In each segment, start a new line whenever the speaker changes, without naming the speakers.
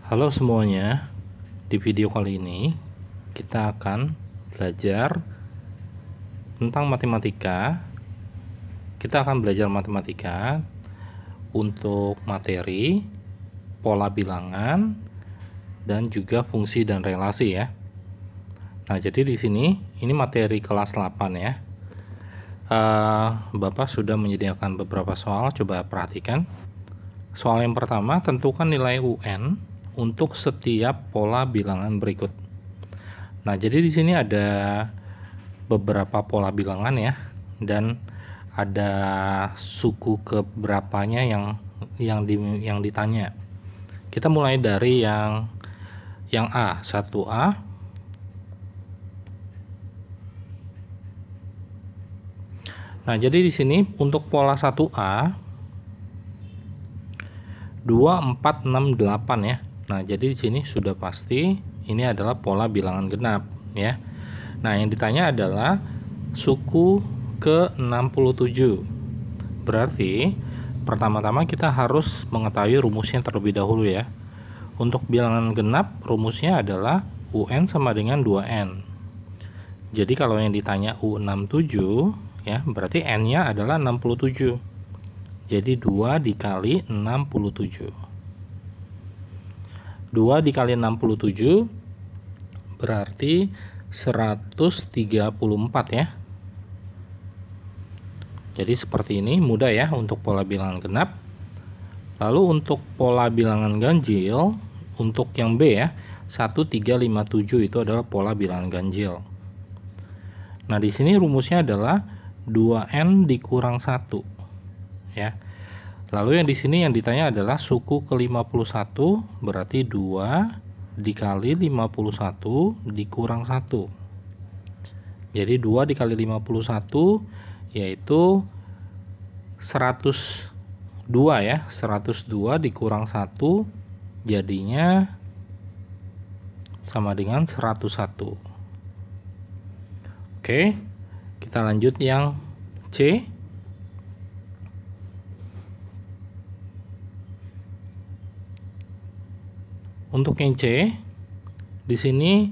Halo semuanya, di video kali ini kita akan belajar tentang matematika. Kita akan belajar matematika untuk materi, pola bilangan, dan juga fungsi dan relasi ya. Nah, jadi di sini ini materi kelas 8 ya. Bapak sudah menyediakan beberapa soal, coba perhatikan. Soal yang pertama, tentukan nilai UN untuk setiap pola bilangan berikut. Nah, jadi di sini ada beberapa pola bilangan ya, dan ada suku keberapanya yang ditanya. Kita mulai dari yang A, 1A. Nah, jadi di sini untuk pola 1A 2, 4, 6, 8 ya. Nah, jadi di sini sudah pasti ini adalah pola bilangan genap ya. Nah, yang ditanya adalah suku ke-67. Berarti pertama-tama kita harus mengetahui rumusnya terlebih dahulu ya. Untuk bilangan genap rumusnya adalah UN sama dengan 2N. Jadi kalau yang ditanya U67 ya, berarti N-nya adalah 67. Jadi 2 dikali 67. 2 dikali 67 berarti 134 ya. Jadi seperti ini, mudah ya untuk pola bilangan genap. Lalu untuk pola bilangan ganjil, untuk yang B ya, 1357 itu adalah pola bilangan ganjil. Nah, di sini rumusnya adalah 2N dikurang 1 ya. Lalu yang di sini yang ditanya adalah suku ke-51, berarti 2 dikali 51 dikurang 1. Jadi 2 dikali 51 yaitu 102 ya. 102 dikurang 1 jadinya sama dengan 101. Oke, kita lanjut yang C. Untuk yang C, di sini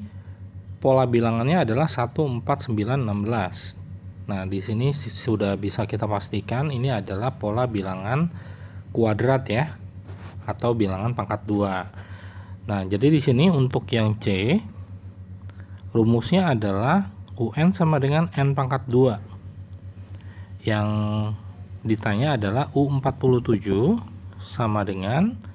pola bilangannya adalah 1, 4, 9, 16. Nah, di sini sudah bisa kita pastikan ini adalah pola bilangan kuadrat ya, atau bilangan pangkat 2. Nah, jadi di sini untuk yang C, rumusnya adalah UN sama dengan N pangkat 2. Yang ditanya adalah U47 sama dengan,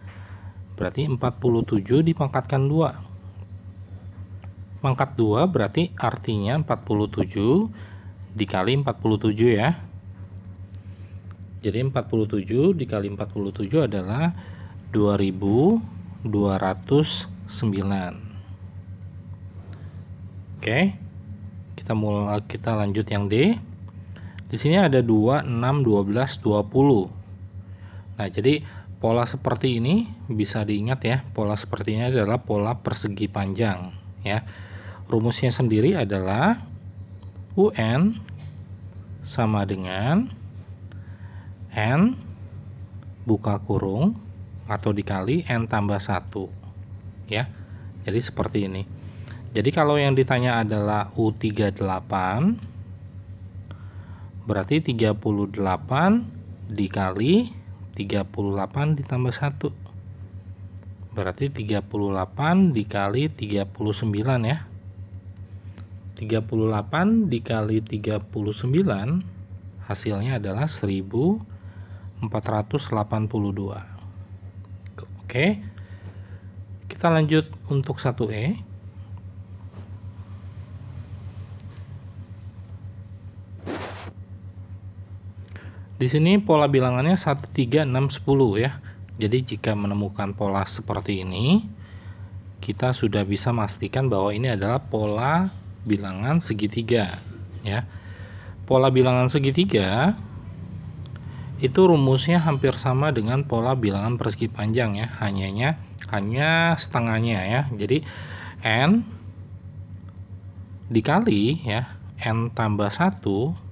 berarti 47 dipangkatkan 2. Pangkat 2 berarti artinya 47 dikali 47 ya. Jadi 47 dikali 47 adalah 2209. Oke. Kita lanjut yang D. Di sini ada 2, 6, 12, 20. Nah, jadi pola seperti ini bisa diingat ya. Pola seperti ini adalah pola persegi panjang ya. Rumusnya sendiri adalah UN sama dengan N buka kurung atau dikali N tambah 1 ya. Jadi seperti ini. Jadi kalau yang ditanya adalah U38 berarti 38 dikali 38 ditambah 1 berarti 38 dikali 39 ya. 38 dikali 39 hasilnya adalah 1482. Oke, kita lanjut untuk 1E. Di sini pola bilangannya 1, 3, 6, 10 ya. Jadi jika menemukan pola seperti ini, kita sudah bisa memastikan bahwa ini adalah pola bilangan segitiga ya. Pola bilangan segitiga itu rumusnya hampir sama dengan pola bilangan persegi panjang ya, hanya setengahnya ya. Jadi N dikali ya, N tambah 1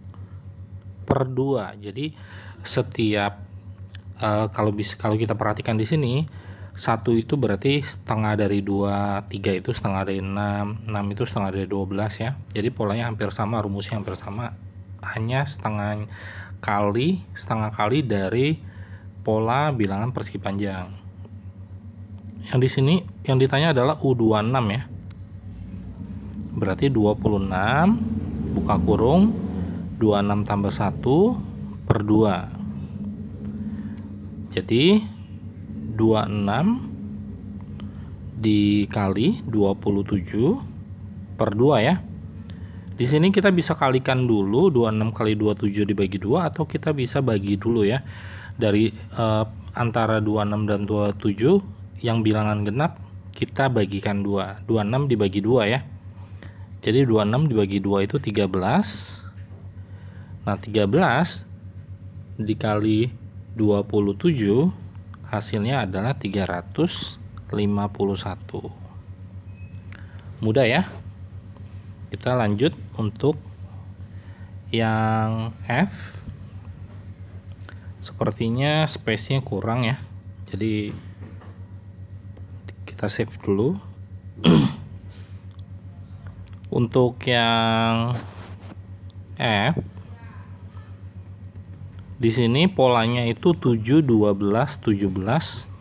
per 2. Jadi setiap kalau kita perhatikan di sini 1 itu berarti setengah dari 2, 3 itu setengah dari 6, 6 itu setengah dari 12 ya. Jadi polanya hampir sama, rumusnya hampir sama. Hanya setengah kali dari pola bilangan persegi panjang. Yang di sini yang ditanya adalah U26 ya. Berarti 26 buka kurung 26 tambah 1 per 2. Jadi 26 dikali 27 per 2 ya. Di sini kita bisa kalikan dulu 26 kali 27 dibagi 2, atau kita bisa bagi dulu ya. Dari antara 26 dan 27 yang bilangan genap kita bagikan 2. 26 dibagi 2 ya. Jadi 26 dibagi 2 itu 13. Nah, 13 dikali 27 hasilnya adalah 351. Mudah ya. Kita lanjut untuk yang F. Sepertinya space-nya kurang ya. Jadi kita save dulu. Untuk yang F, di sini polanya itu 7, 12, 17.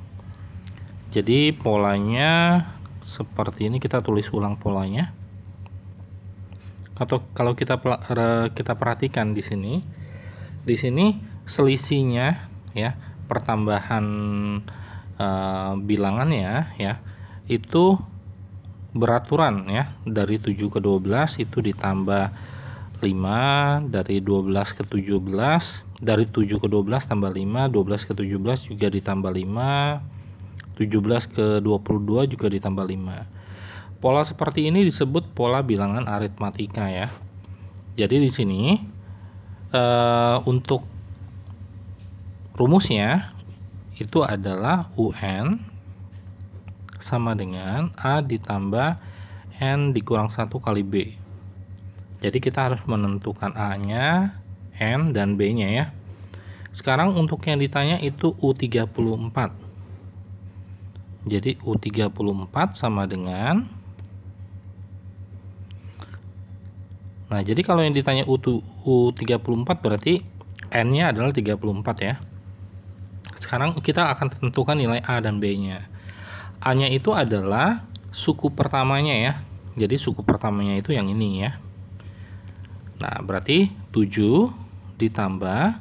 Jadi polanya seperti ini, kita tulis ulang polanya. Atau kalau kita perhatikan di sini selisihnya ya, pertambahan bilangannya ya, itu beraturan ya. Dari 7 ke 12 itu ditambah 5, dari 12 ke 17, dari 7 ke 12 tambah 5, 12 ke 17 juga ditambah 5, 17 ke 22 juga ditambah 5. Pola seperti ini disebut pola bilangan aritmatika ya. Jadi di sini untuk rumusnya itu adalah UN sama dengan A ditambah N dikurang 1 kali B. Jadi kita harus menentukan A-nya, N, dan B-nya ya. Sekarang untuk yang ditanya itu U34. Jadi U34 sama dengan, nah jadi kalau yang ditanya U34 berarti N-nya adalah 34 ya. Sekarang kita akan tentukan nilai A dan B-nya. A-nya itu adalah suku pertamanya ya. Jadi suku pertamanya itu yang ini ya. Nah, berarti 7 ditambah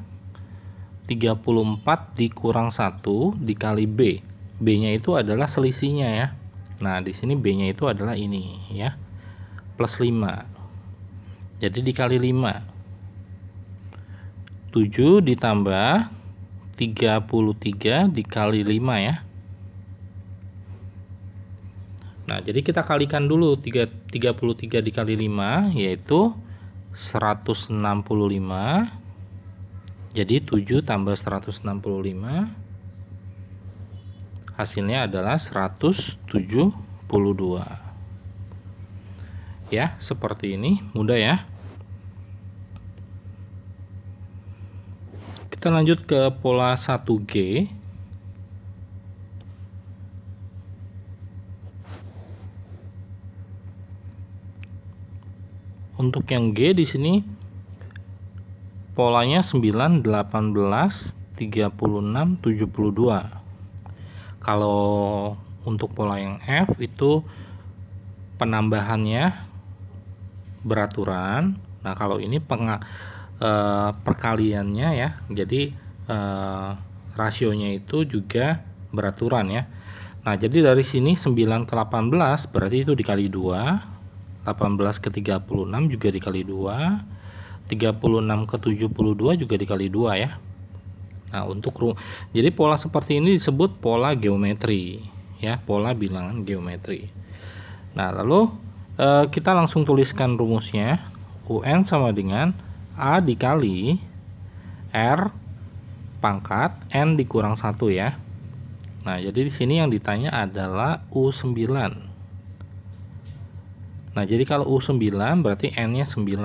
34 dikurang 1 dikali B. B-nya itu adalah selisihnya ya. Nah, di sini B-nya itu adalah ini ya. Plus 5. Jadi dikali 5. 7 ditambah 33 dikali 5 ya. Nah, jadi kita kalikan dulu 33 dikali 5 yaitu 165. Jadi 7 tambah 165 hasilnya adalah 172. Ya, seperti ini, mudah ya. Kita lanjut ke pola 1G. Untuk yang G di sini polanya 9, 18, 36, 72. Kalau untuk pola yang F itu penambahannya beraturan. Nah, kalau ini perkaliannya ya. Jadi rasionya itu juga beraturan ya. Nah, jadi dari sini 9 ke 18 berarti itu dikali 2. 18 ke 36 juga dikali 2, 36 ke 72 juga dikali 2 ya. Nah, jadi pola seperti ini disebut pola geometri ya, pola bilangan geometri. Nah, lalu kita langsung tuliskan rumusnya. UN sama dengan A dikali R pangkat N dikurang 1 ya. Nah, jadi di sini yang ditanya adalah U9. Nah, jadi kalau U9 berarti N-nya 9.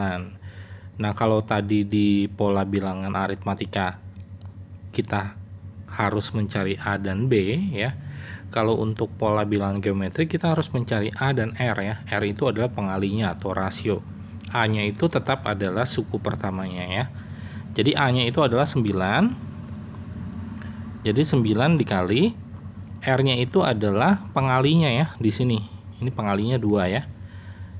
Nah, kalau tadi di pola bilangan aritmatika kita harus mencari A dan B ya. kalau untuk pola bilangan geometrik kita harus mencari A dan R ya. R itu adalah pengalinya atau rasio. A-nya itu tetap adalah suku pertamanya ya. Jadi A-nya itu adalah 9. Jadi 9 dikali R-nya itu adalah pengalinya ya di sini. Ini pengalinya 2 ya.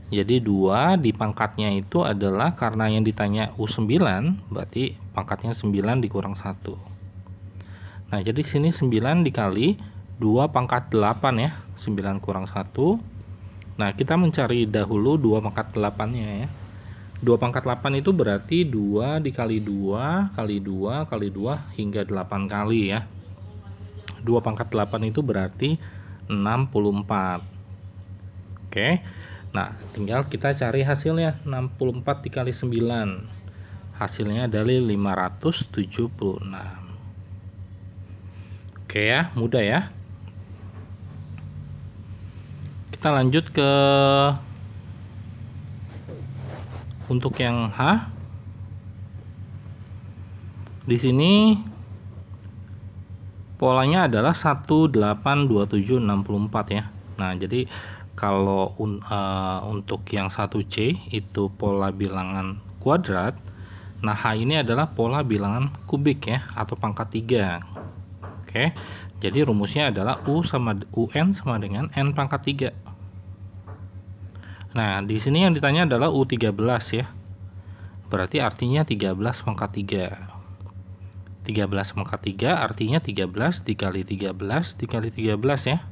Jadi 2 di pangkatnya itu adalah karena yang ditanya U9, berarti pangkatnya 9 dikurang 1. Nah, jadi sini 9 dikali 2 pangkat 8 ya. 9 kurang 1. Nah, kita mencari dahulu 2 pangkat 8-nya ya. 2 pangkat 8 itu berarti 2 dikali 2 kali 2 kali 2 hingga 8 kali ya. 2 pangkat 8 itu berarti 64. Oke. Nah, tinggal kita cari hasilnya. 64 dikali 9. Hasilnya adalah 576. Oke ya, mudah ya. Kita lanjut ke untuk yang H. Di sini polanya adalah 182764 ya. Nah, jadi kalau untuk yang 1C itu pola bilangan kuadrat. Nah, H ini adalah pola bilangan kubik ya atau pangkat 3. Oke. Jadi rumusnya adalah UN sama dengan N pangkat 3. Nah, di sini yang ditanya adalah U13 ya. Berarti artinya 13 pangkat 3. 13 pangkat 3 artinya 13 dikali 13 dikali 13 ya.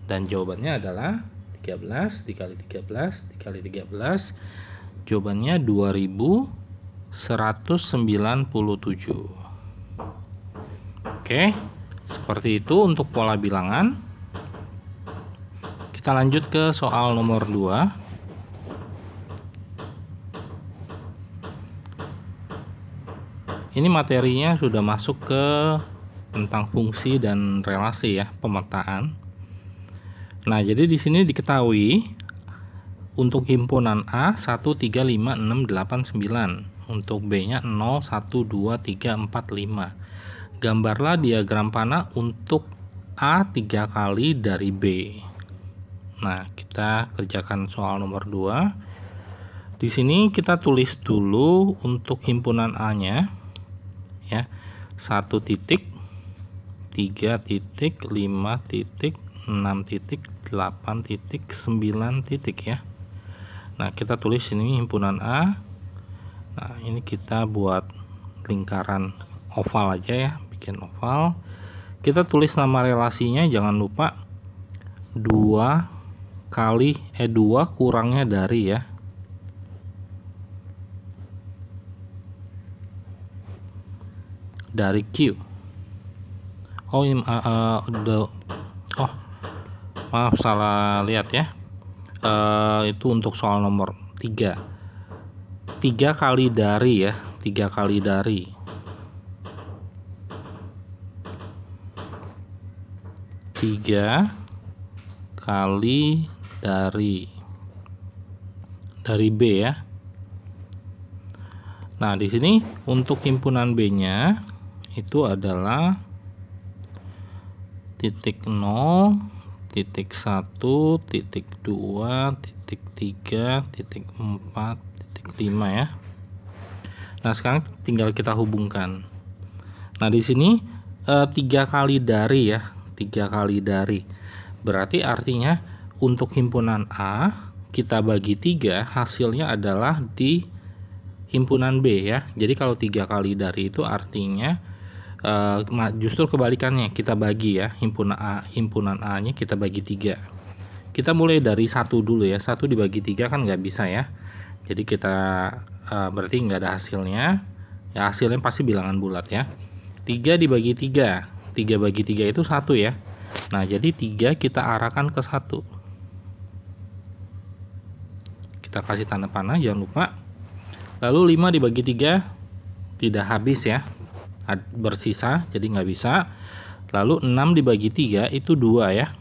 Dan jawabannya adalah 13 dikali 13 dikali 13. Jawabannya 2197. Oke, seperti itu untuk pola bilangan. Kita lanjut ke soal nomor 2. Ini materinya sudah masuk ke tentang fungsi dan relasi ya, pemetaan. Nah, jadi di sini diketahui untuk himpunan A 1, 3, 5, 6, 8, 9. Untuk B-nya 0, 1, 2, 3, 4, 5. Gambarlah diagram panah untuk A 3 kali dari B. Nah, kita kerjakan soal nomor 2. Di sini kita tulis dulu untuk himpunan A-nya ya. 1 titik, 3 titik, 5 titik, 6 titik, 8 titik, 9 titik ya. Nah, kita tulis ini himpunan A. Nah, ini kita buat lingkaran oval aja ya, bikin oval. Kita tulis nama relasinya, jangan lupa 2 kurangnya dari ya. Dari Q. Maaf salah lihat ya. Itu untuk soal nomor 3. 3 kali dari ya, 3 kali dari. 3 kali dari B ya. Nah, di sini untuk himpunan B-nya itu adalah titik 0, titik 1, titik 2, titik 3, titik 4, titik 5 ya. Nah, sekarang tinggal kita hubungkan. Nah, di sini 3 kali dari ya, 3 kali dari. Berarti artinya untuk himpunan A kita bagi 3, hasilnya adalah di himpunan B ya. Jadi kalau 3 kali dari itu artinya justru kebalikannya, kita bagi ya, himpunan A-nya kita bagi 3. Kita mulai dari 1 dulu ya. 1 dibagi 3 kan nggak bisa ya. Jadi kita berarti nggak ada hasilnya. Ya, hasilnya pasti bilangan bulat ya. 3 dibagi 3. 3 bagi 3 itu 1 ya. Nah, jadi 3 kita arahkan ke 1. Kita kasih tanda panah, jangan lupa. Lalu 5 dibagi 3 tidak habis ya, bersisa, jadi nggak bisa. Lalu 6 dibagi 3 itu 2 ya.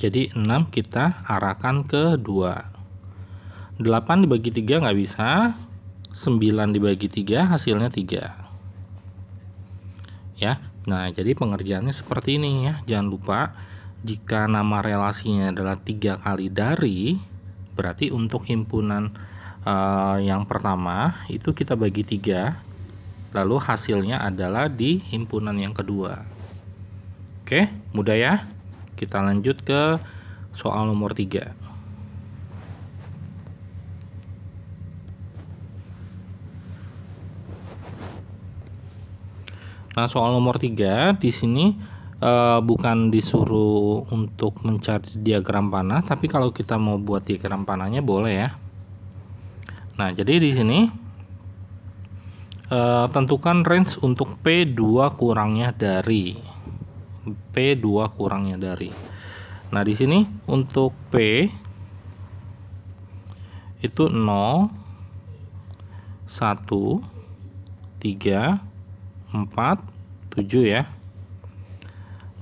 Jadi 6 kita arahkan ke 2. 8 dibagi 3 nggak bisa. 9 dibagi 3 hasilnya 3. Ya, Nah, jadi pengerjaannya seperti ini ya. Jangan lupa, jika nama relasinya adalah 3 kali dari, berarti untuk himpunan yang pertama itu kita bagi 3, lalu hasilnya adalah di himpunan yang kedua. Oke, mudah ya. Kita lanjut ke soal nomor 3. Nah, soal nomor 3 di sini bukan disuruh untuk mencari diagram panah, tapi kalau kita mau buat diagram panahnya boleh ya. Nah, jadi di sini tentukan range untuk P2 kurangnya dari. P2 kurangnya dari. Nah, di sini untuk P itu 0, 1, 3, 4, 7 ya.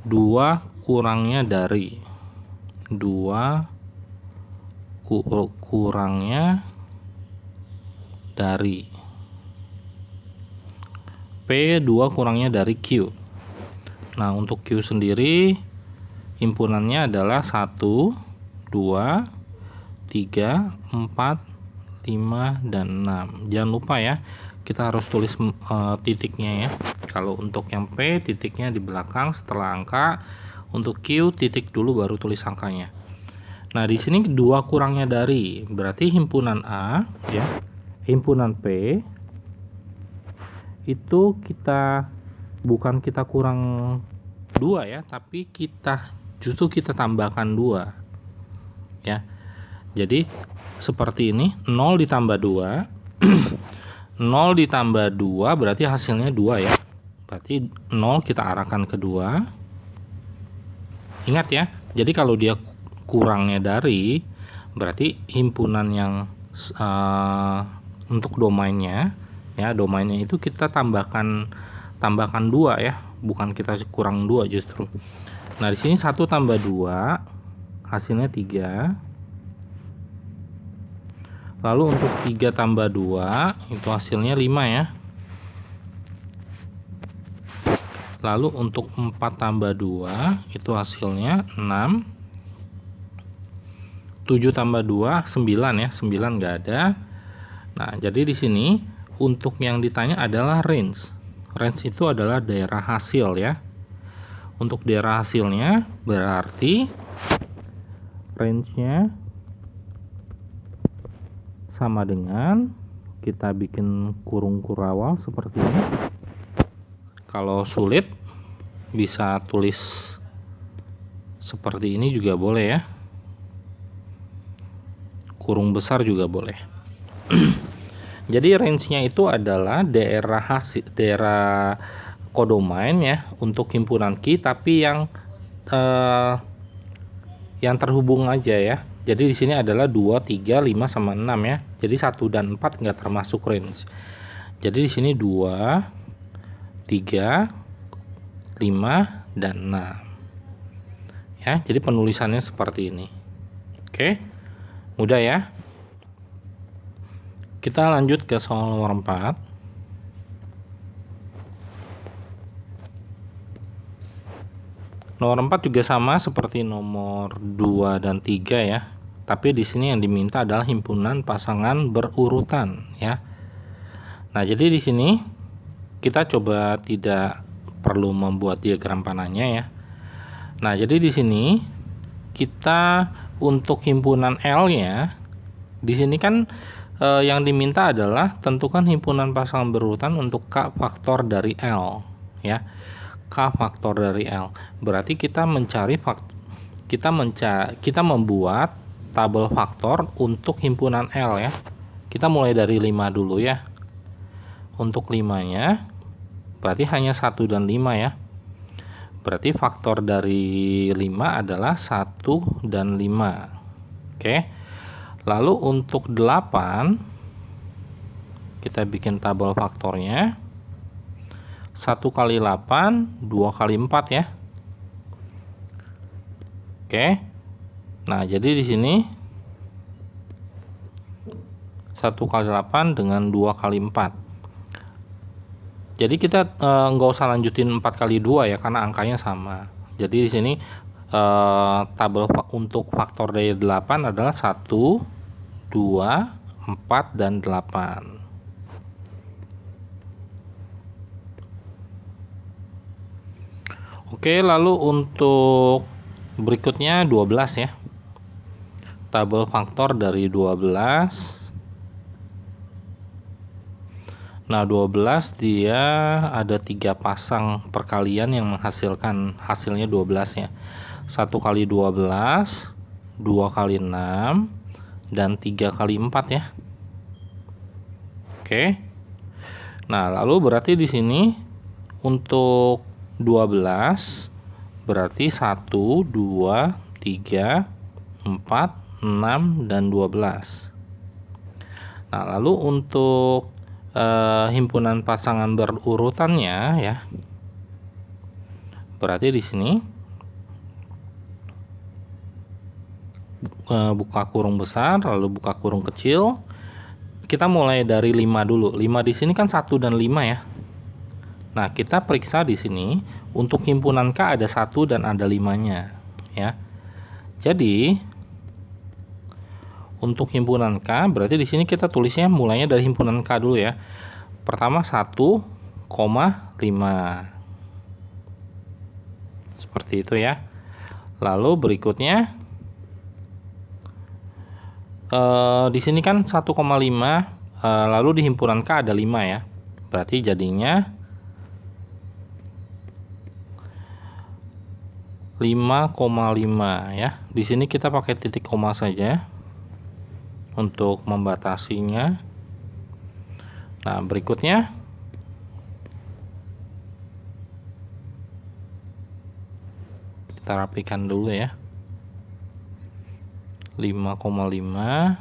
2 kurangnya dari. 2 kurangnya dari. P2 kurangnya dari Q. Nah, untuk Q sendiri himpunannya adalah 1, 2, 3, 4, 5, dan 6. Jangan lupa ya, kita harus tulis titiknya ya. Kalau untuk yang P, titiknya di belakang setelah angka. Untuk Q, titik dulu baru tulis angkanya. Nah, di sini 2 kurangnya dari, berarti himpunan A ya, himpunan P itu bukan kita kurang 2 ya, tapi justru kita tambahkan 2 ya. Jadi seperti ini, 0 ditambah 2 0 ditambah 2 berarti hasilnya 2 ya. Berarti 0 kita arahkan ke 2. Ingat ya, jadi kalau dia kurangnya dari, berarti himpunan yang untuk domainnya ya, domainnya itu kita tambahkan 2 ya, bukan kita kurang 2 justru. Nah, di sini 1 tambah 2 hasilnya 3. Lalu untuk 3 tambah 2 itu hasilnya 5 ya. Lalu untuk 4 tambah 2 itu hasilnya 6. 7 tambah 2 9 ya, 9 enggak ada. Nah, jadi di sini untuk yang ditanya adalah range. Range itu adalah daerah hasil ya. Untuk daerah hasilnya berarti range-nya sama dengan, kita bikin kurung kurawal seperti ini. Kalau sulit bisa tulis seperti ini juga boleh ya. Kurung besar juga boleh. Jadi range-nya itu adalah daerah kodomain ya untuk himpunan Q, tapi yang terhubung aja ya. Jadi di sini adalah 2, 3, 5 sama 6 ya. Jadi 1 dan 4 enggak termasuk range. Jadi di sini 2, 3, 5 dan 6. Ya, jadi penulisannya seperti ini. Oke. Mudah ya. Kita lanjut ke soal nomor 4. Nomor 4 juga sama seperti nomor 2 dan 3 ya. Tapi di sini yang diminta adalah himpunan pasangan berurutan ya. Nah, jadi di sini kita coba tidak perlu membuat diagram panahnya ya. Nah, jadi di sini kita untuk himpunan L-nya di sini kan yang diminta adalah tentukan himpunan pasangan berurutan untuk K faktor dari L ya. K faktor dari L. Berarti kita membuat tabel faktor untuk himpunan L ya. Kita mulai dari 5 dulu ya. Untuk 5-nya berarti hanya 1 dan 5 ya. Berarti faktor dari 5 adalah 1 dan 5. Oke. Lalu untuk 8 kita bikin tabel faktornya. 1 kali 8, 2 kali 4 ya. Oke. Nah, jadi di sini 1 kali 8 dengan 2 kali 4. Jadi kita nggak usah lanjutin 4 kali 2 ya, karena angkanya sama. Jadi di sini tabel untuk faktor dari 8 adalah 1, 2, 4, dan 8. Oke, lalu untuk berikutnya 12 ya. Tabel faktor dari 12. Nah, 12 dia ada 3 pasang perkalian yang menghasilkan hasilnya 12 ya. 1 kali 12, 2 kali 6, dan 3 kali 4 ya. Oke. Nah, lalu berarti di sini untuk 12 berarti 1, 2, 3, 4, 6, dan 12. Nah, lalu untuk himpunan pasangan berurutannya ya. Berarti di sini buka kurung besar lalu buka kurung kecil. Kita mulai dari 5 dulu. 5 di sini kan 1 dan 5 ya. Nah, kita periksa di sini untuk himpunan K ada 1 dan ada 5-nya ya. Jadi untuk himpunan K berarti di sini kita tulisnya mulainya dari himpunan K dulu ya. Pertama 1,5. Seperti itu ya. Lalu berikutnya di sini kan 1,5 lalu di himpunan K ada 5 ya. Berarti jadinya 5,5 ya. Di sini kita pakai titik koma saja untuk membatasinya. Nah, berikutnya kita rapikan dulu ya. 5,5.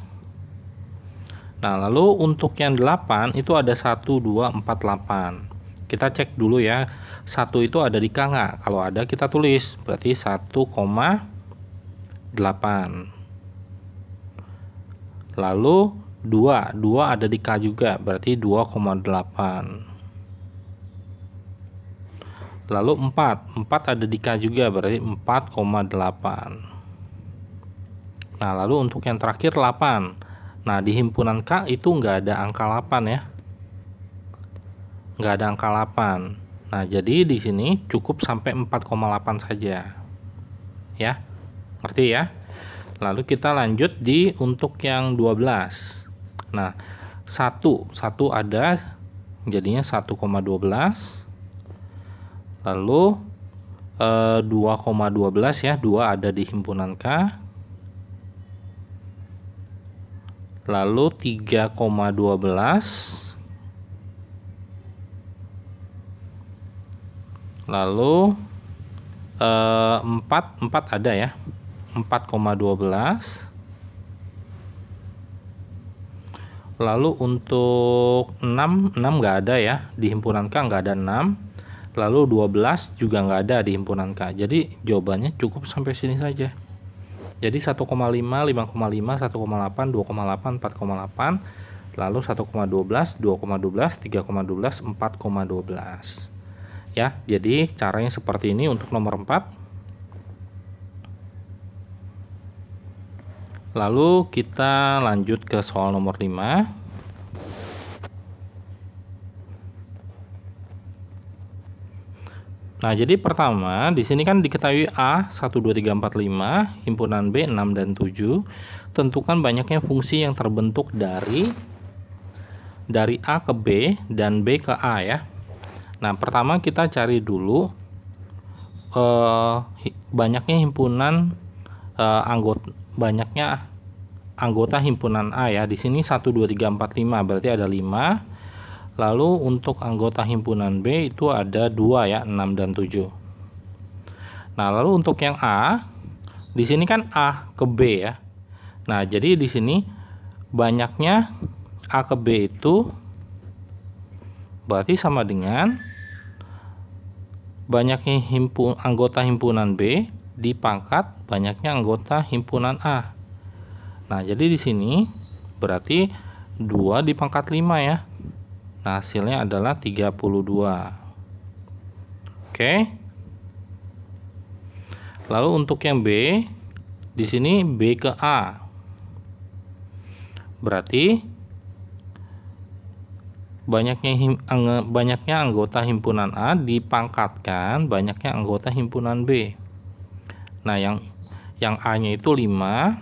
Nah, lalu untuk yang 8 itu ada 1, 2, 4, 8. Kita cek dulu ya. 1 itu ada di K nggak? Kalau ada kita tulis. Berarti 1,8. Lalu 2 ada di K juga, berarti 2,8. Lalu 4 ada di K juga, berarti 4,8. Nah, lalu untuk yang terakhir 8. Nah, di himpunan K itu nggak ada angka 8 ya. Nggak ada angka 8. Nah, jadi di sini cukup sampai 4,8 saja. Ya, ngerti ya? Lalu kita lanjut di untuk yang 12. Nah, 1 ada, jadinya 1,12. Lalu 2,12 ya, 2 ada di himpunan K. Lalu 3,12. Lalu 4 ada ya, 4,12. Lalu untuk 6 nggak ada ya, di himpunan K nggak ada 6. Lalu 12 juga nggak ada di himpunan K. Jadi jawabannya cukup sampai sini saja. Jadi 1,5, 5,5, 1,8, 2,8, 4,8. Lalu 1,12, 2,12, 3,12, 4,12. Ya, jadi caranya seperti ini untuk nomor 4. Lalu kita lanjut ke soal nomor 5. Nah, jadi pertama di sini kan diketahui A 1, 2, 3, 4, 5, himpunan B 6 dan 7. Tentukan banyaknya fungsi yang terbentuk dari A ke B dan B ke A ya. Nah, pertama kita cari dulu banyaknya himpunan anggota himpunan A ya. Di sini 1, 2, 3, 4, 5 berarti ada 5. Lalu untuk anggota himpunan B itu ada 2 ya, 6 dan 7. Nah, lalu untuk yang A, di sini kan A ke B ya. Nah, jadi di sini banyaknya A ke B itu berarti sama dengan banyaknya anggota himpunan B dipangkat banyaknya anggota himpunan A. Nah, jadi di sini berarti 2 dipangkat 5 ya. Nah, hasilnya adalah 32. Oke. Lalu untuk yang B, di sini B ke A. Berarti banyaknya anggota himpunan A dipangkatkan banyaknya anggota himpunan B. Nah, yang A-nya itu 5,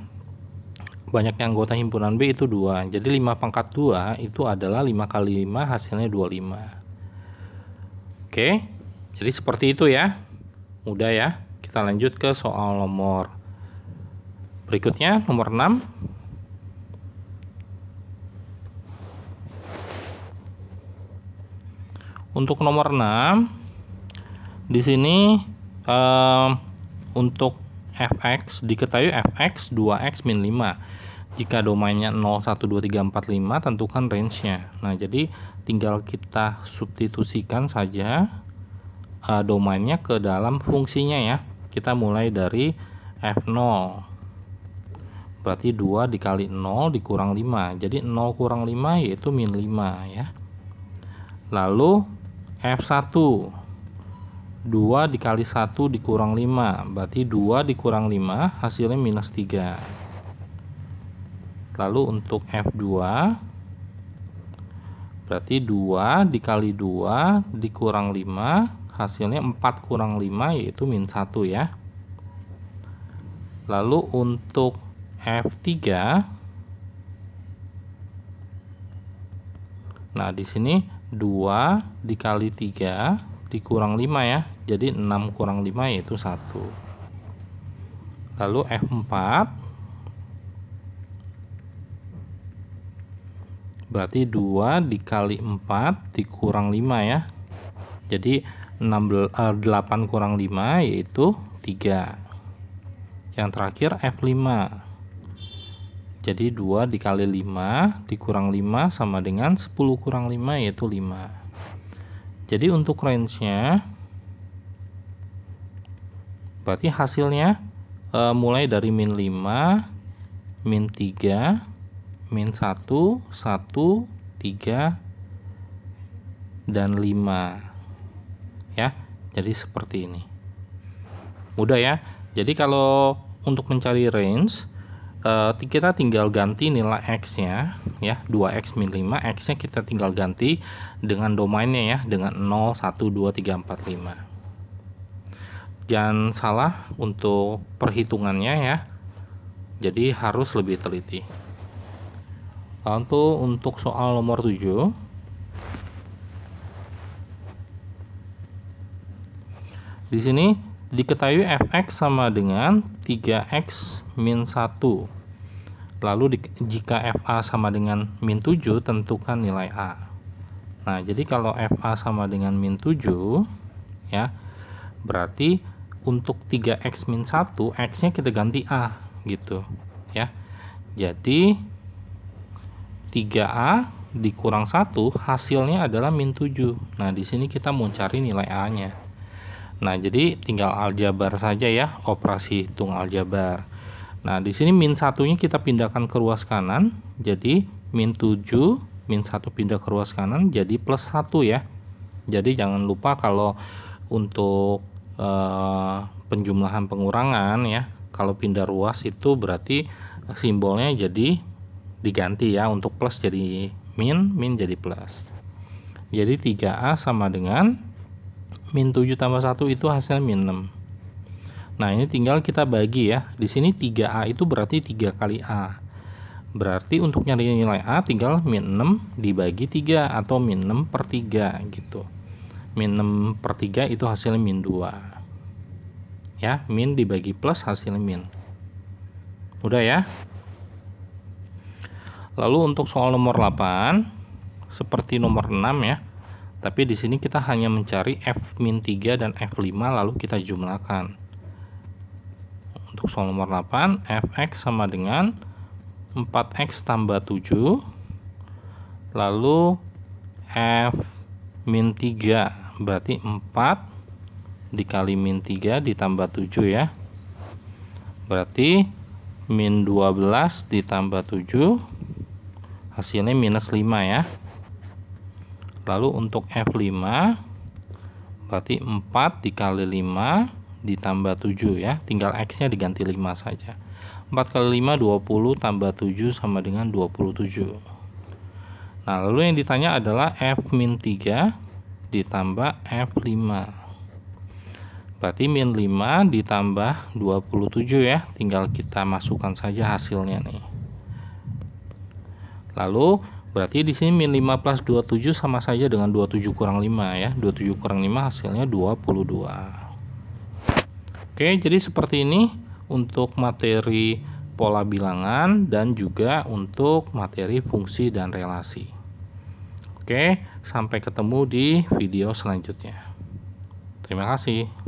banyaknya anggota himpunan B itu 2. Jadi 5 pangkat 2 itu adalah 5 kali 5 hasilnya 25. Oke. Jadi seperti itu ya. Mudah ya. Kita lanjut ke soal nomor berikutnya, nomor 6. Untuk nomor 6 di sini untuk fx diketahui fx 2x min 5. Jika domainnya 0, 1, 2, 3, 4, 5, tentukan range-nya. Nah, jadi tinggal kita substitusikan saja domainnya ke dalam fungsinya ya. Kita mulai dari f0. Berarti 2 dikali 0 dikurang 5. Jadi 0 kurang 5 yaitu min 5 ya. Lalu F1 2 dikali 1 dikurang 5, berarti 2 dikurang 5 hasilnya minus 3. Lalu untuk F2 berarti 2 dikali 2 dikurang 5 hasilnya 4 kurang 5 yaitu min 1 ya. Lalu untuk F3, nah di sini 2 dikali 3 dikurang 5 ya. Jadi 6 kurang 5 yaitu 1. Lalu F4 berarti 2 dikali 4 dikurang 5 ya. Jadi 8 kurang 5 yaitu 3. Yang terakhir F5. Jadi 2 dikali 5 dikurang 5 sama dengan 10 kurang 5 yaitu 5. Jadi untuk range-nya berarti hasilnya mulai dari min 5, min 3, min 1, 1, 3, dan 5. Ya, jadi seperti ini. Mudah ya. Jadi kalau untuk mencari range, kita tinggal ganti nilai x-nya ya, 2x min 5, x-nya kita tinggal ganti dengan domainnya ya, dengan 0, 1, 2, 3, 4, 5. Jangan salah untuk perhitungannya ya. Jadi harus lebih teliti. Lalu untuk soal nomor 7, di sini diketahui fx sama dengan 3x min 1. Lalu jika fa sama dengan min 7, tentukan nilai a. Nah, jadi kalau fa sama dengan min 7 ya, berarti untuk 3x min 1, x-nya kita ganti a gitu ya. Jadi 3a dikurang 1 hasilnya adalah min 7. Nah, di sini kita mau cari nilai a-nya. Nah, jadi tinggal aljabar saja ya, operasi hitung aljabar. Nah, di sini min 1-nya kita pindahkan ke ruas kanan, jadi min 7, min 1 pindah ke ruas kanan jadi plus 1 ya. Jadi jangan lupa kalau untuk penjumlahan pengurangan ya, kalau pindah ruas itu berarti simbolnya jadi diganti ya, untuk plus jadi min, min jadi plus. Jadi 3a sama dengan min 7 tambah 1 itu hasilnya min 6. Nah, ini tinggal kita bagi ya. Di sini 3a itu berarti 3 kali a. Berarti untuk nyari nilai a tinggal min 6 dibagi 3 atau min 6 per 3 gitu. Min 6 per 3 itu hasilnya min 2. Ya, min dibagi plus hasilnya min. Udah ya. Lalu untuk soal nomor 8 seperti nomor 6 ya. Tapi di sini kita hanya mencari f min 3 dan f5 lalu kita jumlahkan. Untuk soal nomor 8, fx sama dengan 4x tambah 7, lalu f min 3 berarti 4 dikali min 3 ditambah 7 ya, berarti min 12 ditambah 7 hasilnya minus 5 ya. Lalu untuk F5 berarti 4 dikali 5 ditambah 7 ya, tinggal X nya diganti 5 saja. 4 kali 5 20 tambah 7 sama dengan 27. Nah, lalu yang ditanya adalah F-3 ditambah F5. Berarti min 5 ditambah 27 ya, tinggal kita masukkan saja hasilnya nih. Lalu berarti di sini min 5 plus 27 sama saja dengan 27 kurang 5 ya. 27 kurang 5 hasilnya 22. Oke, jadi seperti ini untuk materi pola bilangan dan juga untuk materi fungsi dan relasi. Oke, sampai ketemu di video selanjutnya. Terima kasih.